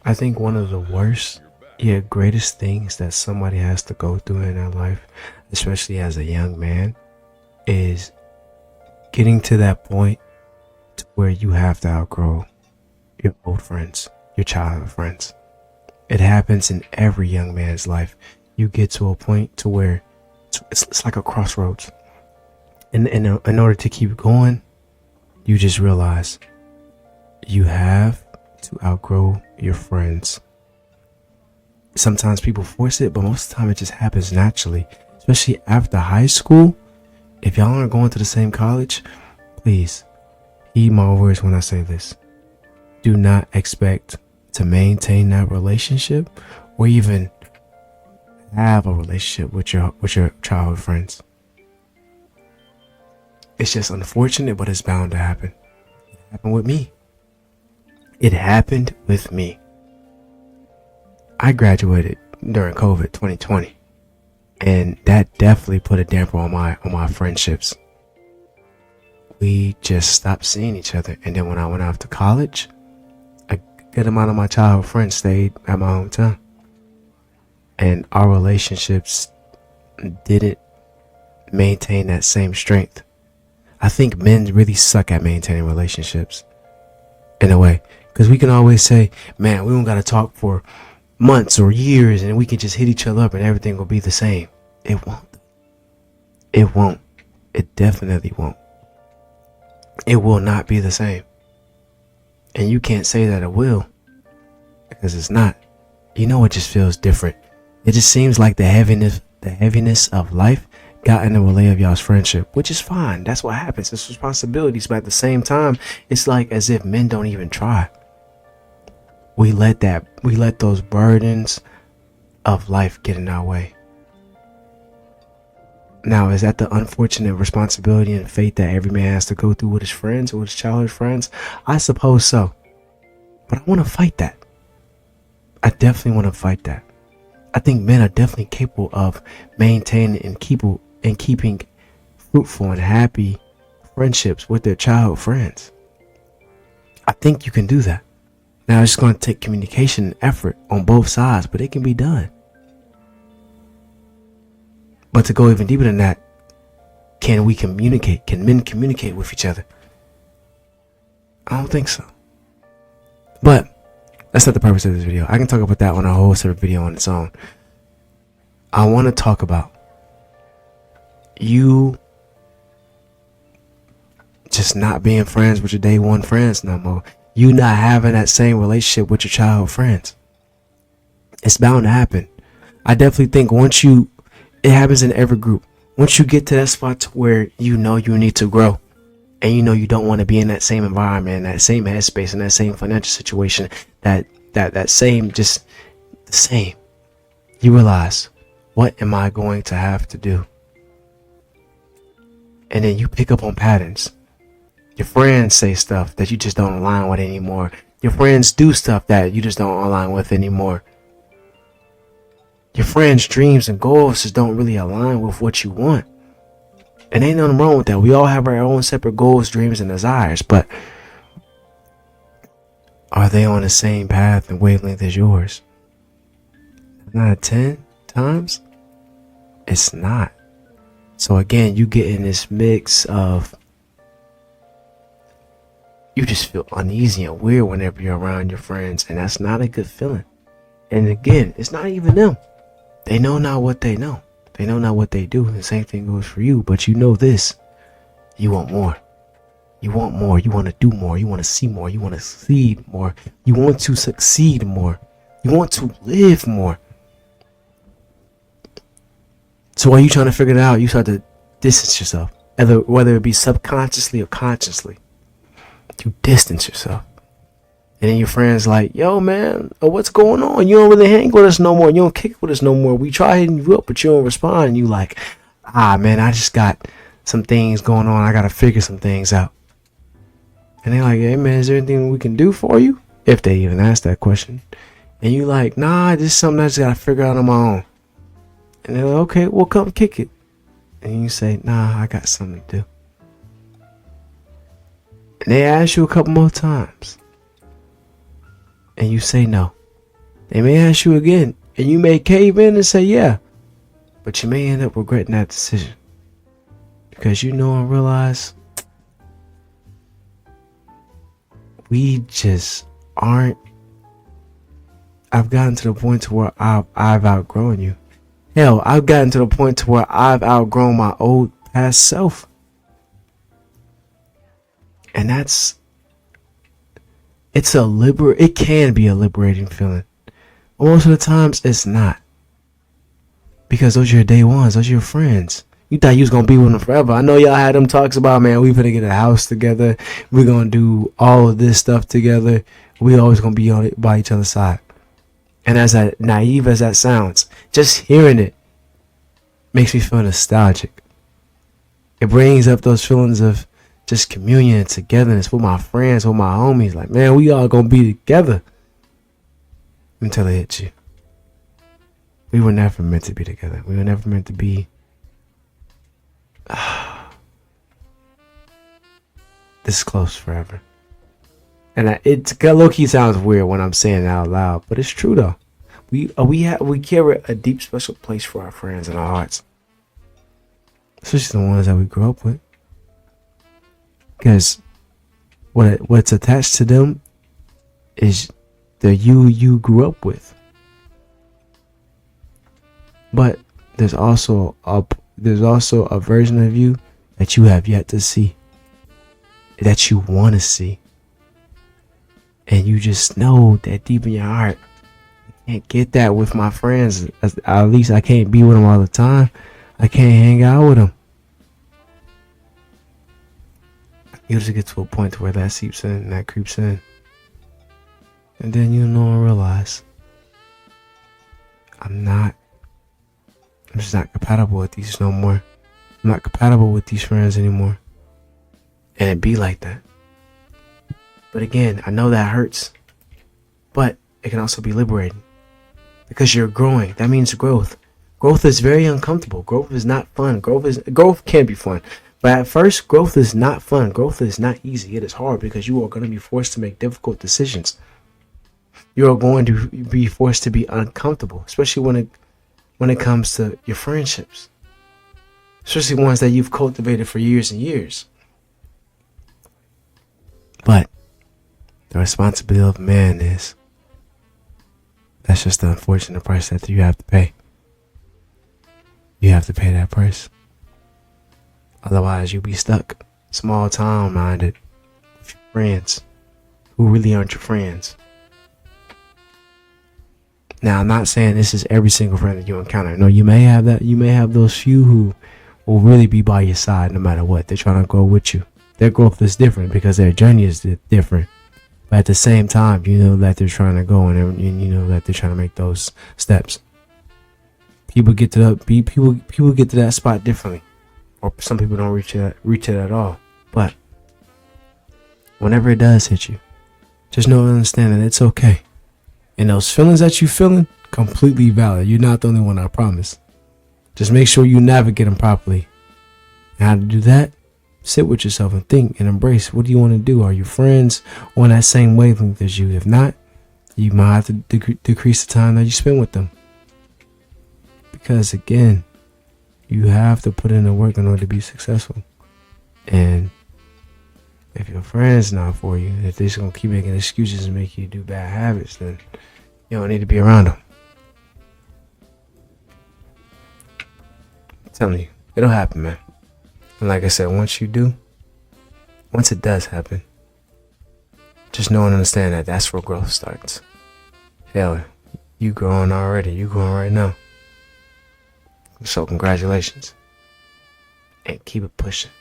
I think one of the worst, yet greatest things that somebody has to go through in their life, especially as a young man, is getting to that point to where you have to outgrow your old friends, your childhood friends. It happens in every young man's life. You get to a point to where it's like a crossroads. And in order to keep going, you just realize you have to outgrow your friends. Sometimes people force it, but most of the time it just happens naturally. Especially after high school. If y'all aren't going to the same college, please heed my words when I say this. Do not expect to maintain that relationship or even have a relationship with your childhood friends. It's just unfortunate, but it's bound to happen. It happened with me. It happened with me. I graduated during COVID 2020, and that definitely put a damper on my friendships. We just stopped seeing each other, and then when I went off to college, a good amount of my childhood friends stayed at my hometown, and our relationships didn't maintain that same strength. I think men really suck at maintaining relationships in a way, because we can always say, man, we don't got to talk for months or years and we can just hit each other up and everything will be the same. It won't. It won't. It definitely won't. It will not be the same. And you can't say that it will, because it's not. You know, it just feels different. It just seems like the heaviness of life got in the way of y'all's friendship, which is fine. That's what happens. It's responsibilities, but at the same time, it's like as if men don't even try. We let those burdens of life get in our way. Now, is that the unfortunate responsibility and fate that every man has to go through with his friends or with his childhood friends? I suppose so. But I want to fight that. I definitely want to fight that. I think men are definitely capable of maintaining and keeping fruitful and happy friendships with their childhood friends. I think you can do that. Now, it's going to take communication and effort on both sides, but it can be done. But to go even deeper than that, can we communicate? Can men communicate with each other? I don't think so. But that's not the purpose of this video. I can talk about that on a whole separate video on its own. I want to talk about you just not being friends with your day one friends no more. You not having that same relationship with your childhood friends. It's bound to happen. I definitely think it happens in every group. Once you get to that spot where you know you need to grow, and you know you don't want to be in that same environment, that same headspace, and that same financial situation, that same, just the same, you realize, what am I going to have to do? And then you pick up on patterns. Your friends say stuff that you just don't align with anymore. Your friends do stuff that you just don't align with anymore. Your friends' dreams and goals just don't really align with what you want. And ain't nothing wrong with that. We all have our own separate goals, dreams, and desires. But are they on the same path and wavelength as yours? 9 out of 10 times, it's not. So again, you get in this mix of, you just feel uneasy and weird whenever you're around your friends, and that's not a good feeling. And again, it's not even them. They know not what they know. They know not what they do. The same thing goes for you, but you know this. You want more. You want more. You want to do more. You want to see more. You want to succeed more. You want to succeed more. You want to live more. So while you're trying to figure it out, you start to distance yourself, whether it be subconsciously or consciously. You distance yourself. And then your friends like, yo, man, what's going on? You don't really hang with us no more. You don't kick with us no more. We try hitting you up, but you don't respond. And you like, man, I just got some things going on. I got to figure some things out. And they're like, hey, man, is there anything we can do for you? If they even ask that question. And you like, nah, this is something I just got to figure out on my own. And they're like, okay, well, come kick it. And you say, nah, I got something to do. And they ask you a couple more times. And you say no. They may ask you again, and you may cave in and say yeah, but you may end up regretting that decision because you know and realize we just aren't. I've gotten to the point to where I've outgrown you. Hell, I've gotten to the point to where I've outgrown my old past self. And it can be a liberating feeling. Most of the times it's not. Because those are your day ones, those are your friends. You thought you was gonna be with them forever. I know y'all had them talks about, man, we finna get a house together. We're gonna do all of this stuff together. We always gonna be on it by each other's side. And as naive as that sounds, just hearing it makes me feel nostalgic. It brings up those feelings of just communion and togetherness with my friends, with my homies. Like, man, we all gonna be together until it hits you. We were never meant to be together. We were never meant to be this close forever. And it's low-key sounds weird when I'm saying it out loud, but it's true though. We carry a deep, special place for our friends in our hearts, especially the ones that we grew up with. Because what's attached to them is the you grew up with. But there's also a version of you that you have yet to see, that you want to see. And you just know that deep in your heart, I can't get that with my friends. At least I can't be with them all the time. I can't hang out with them. You just get to a point where that seeps in and that creeps in. And then you know and realize, I'm just not compatible with these no more. I'm not compatible with these friends anymore. And it be like that. But again, I know that hurts, but it can also be liberating because you're growing. That means growth. Growth is very uncomfortable. Growth is not fun. Growth can be fun, but at first, growth is not fun. Growth is not easy. It is hard because you are going to be forced to make difficult decisions. You are going to be forced to be uncomfortable, especially when it comes to your friendships, especially ones that you've cultivated for years and years. But the responsibility of man is, that's just the unfortunate price that you have to pay. You have to pay that price. Otherwise, you'll be stuck, small town minded, with your friends who really aren't your friends. Now, I'm not saying this is every single friend that you encounter. No, you may have that. You may have those few who will really be by your side no matter what. They're trying to grow with you. Their growth is different because their journey is different. But at the same time, you know that they're trying to go and you know that they're trying to make those steps. People get to that spot differently, or some people don't reach it at all. But whenever it does hit you, just know and understand that it's okay. And those feelings that you're feeling, completely valid. You're not the only one, I promise. Just make sure you navigate them properly. And how to do that? Sit with yourself and think and embrace. What do you want to do? Are your friends on that same wavelength as you? If not, you might have to decrease the time that you spend with them. Because again, you have to put in the work in order to be successful. And if your friend's not for you, if they're just going to keep making excuses and make you do bad habits, then you don't need to be around them. I'm telling you, it'll happen, man. And like I said, once it does happen, just know and understand that that's where growth starts. Hell, you growing already. You growing right now. So congratulations. And keep it pushing.